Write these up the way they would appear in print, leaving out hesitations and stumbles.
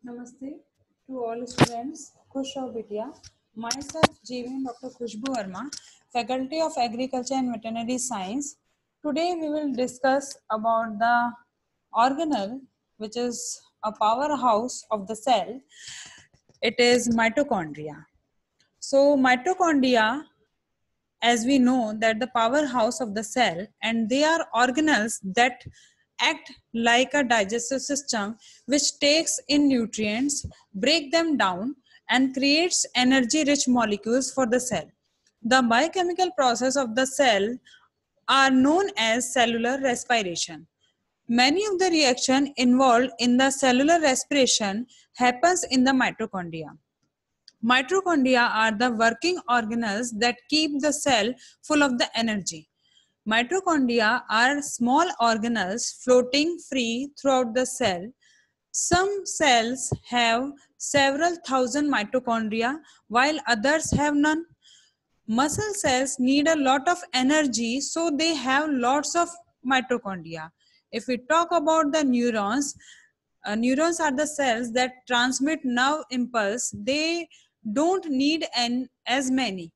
Namaste to all students. Khushro Bidya. Myself, GV Dr. Khushbu Verma, Faculty of Agriculture and Veterinary Science. Today we will discuss about the organelle, which is a powerhouse of the cell. It is mitochondria. So mitochondria, as we know, that the powerhouse of the cell, and they are organelles that act like a digestive system which takes in nutrients, break them down, and creates energy rich molecules for the cell. The biochemical process of the cell are known as cellular respiration. Many of the reaction involved in the cellular respiration happens in the mitochondria. Mitochondria are the working organelles that keep the cell full of the energy. Mitochondria are small organelles floating free throughout the cell. Some cells have several thousand mitochondria while others have none. Muscle cells need a lot of energy, so they have lots of mitochondria. If we talk about the neurons, neurons are the cells that transmit nerve impulse. They don't need as many.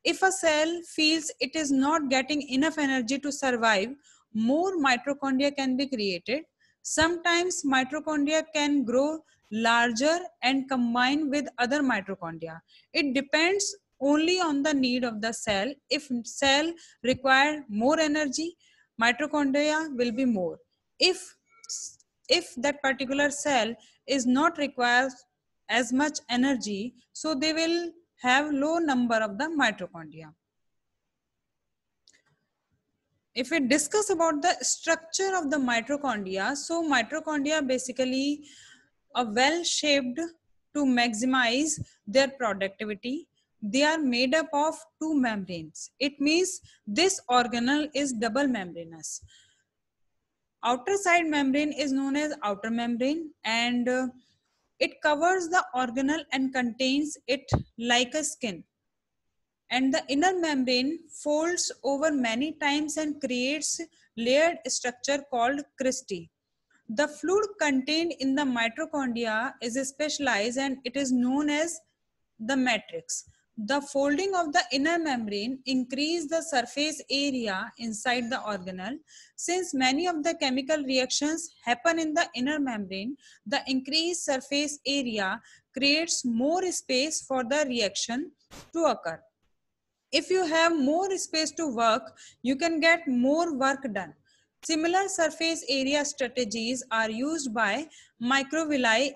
If a cell feels it is not getting enough energy to survive, more mitochondria can be created. Sometimes mitochondria can grow larger and combine with other mitochondria. It depends only on the need of the cell. If cell require more energy, mitochondria will be more. If that particular cell is not requires as much energy, so they will have low number of the mitochondria. If we discuss about the structure of the mitochondria, so mitochondria basically are well shaped to maximize their productivity. They are made up of two membranes. It means this organelle is double membranous. Outer side membrane is known as outer membrane, and it covers the organelle and contains it like a skin. And the inner membrane folds over many times and creates layered structure called cristae. The fluid contained in the mitochondria is specialized and it is known as the matrix. The folding of the inner membrane increases the surface area inside the organelle. Since many of the chemical reactions happen in the inner membrane, the increased surface area creates more space for the reaction to occur. If you have more space to work, you can get more work done. Similar surface area strategies are used by microvilli,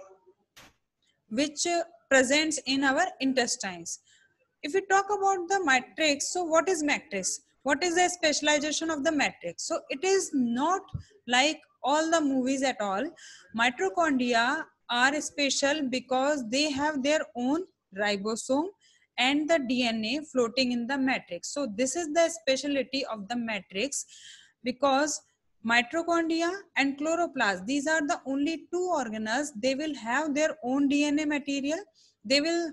which presents in our intestines. If we talk about the matrix, so what is matrix? What is the specialization of the matrix? So it is not like all the movies at all. Mitochondria are special because they have their own ribosome and the DNA floating in the matrix. So this is the specialty of the matrix, because mitochondria and chloroplast, these are the only two organelles. They will have their own DNA material. They will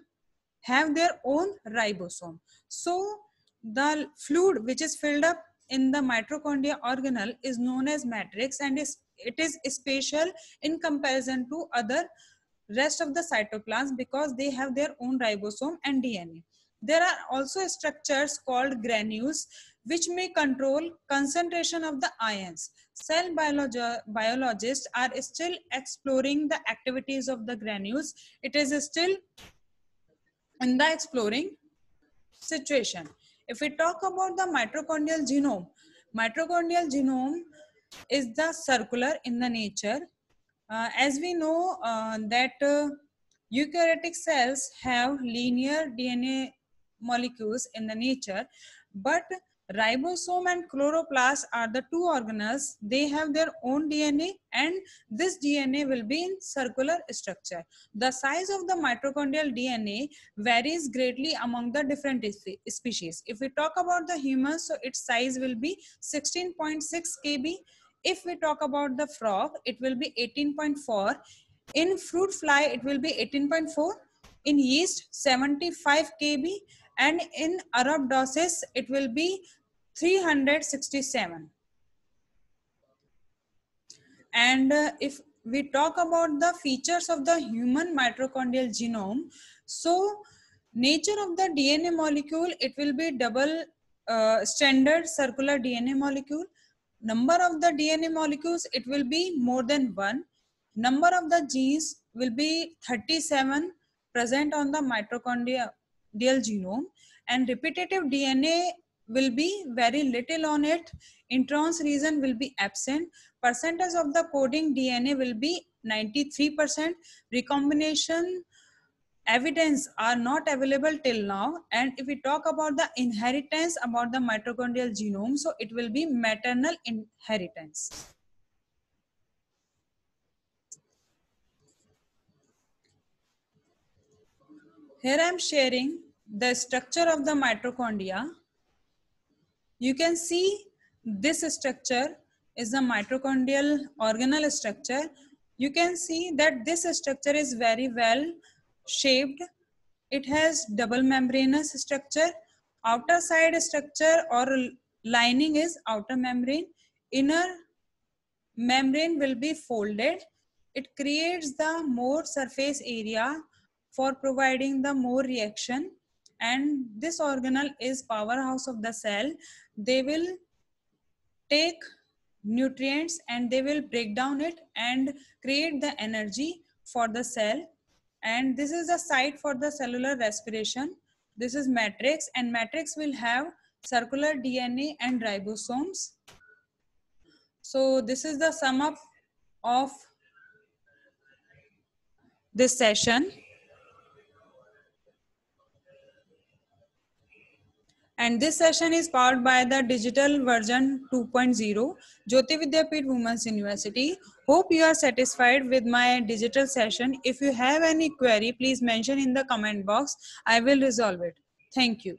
have their own ribosome. So the fluid which is filled up in the mitochondria organelle is known as matrix, and it is special in comparison to other rest of the cytoplasm because they have their own ribosome and DNA. There are also structures called granules which may control concentration of the ions. Cell biologists are still exploring the activities of the granules. It is still in the exploring situation. If we talk about the mitochondrial genome is the circular in the nature. As we know that eukaryotic cells have linear DNA molecules in the nature, but ribosome and chloroplast are the two organelles. They have their own DNA, and this DNA will be in circular structure. The size of the mitochondrial DNA varies greatly among the different species. If we talk about the humans, so its size will be 16.6 kb. If we talk about the frog, it will be 18.4. In fruit fly, it will be 18.4. In yeast, 75 kb. And in Arabidopsis, it will be 367. And if we talk about the features of the human mitochondrial genome, so nature of the DNA molecule, it will be double standard circular DNA molecule. Number of the DNA molecules, it will be more than one. Number of the genes will be 37 present on the mitochondrial genome, and repetitive DNA will be very little on it. Introns region will be absent. Percentage of the coding DNA will be 93%. Recombination evidence are not available till now. And if we talk about the inheritance about the mitochondrial genome, so it will be maternal inheritance. Here I am sharing the structure of the mitochondria. You can see this structure is the mitochondrial organelle structure. You can see that this structure is very well shaped. It has double membranous structure. Outer side structure or lining is outer membrane. Inner membrane will be folded. It creates the more surface area for providing the more reaction, and this organelle is powerhouse of the cell. They will take nutrients and they will break down it and create the energy for the cell. And this is the site for the cellular respiration. This is matrix, and matrix will have circular DNA and ribosomes. So this is the sum up of this session. And this session is powered by the digital version 2.0, Jyoti Vidyapeeth Women's University. Hope you are satisfied with my digital session. If you have any query, please mention in the comment box. I will resolve it. Thank you.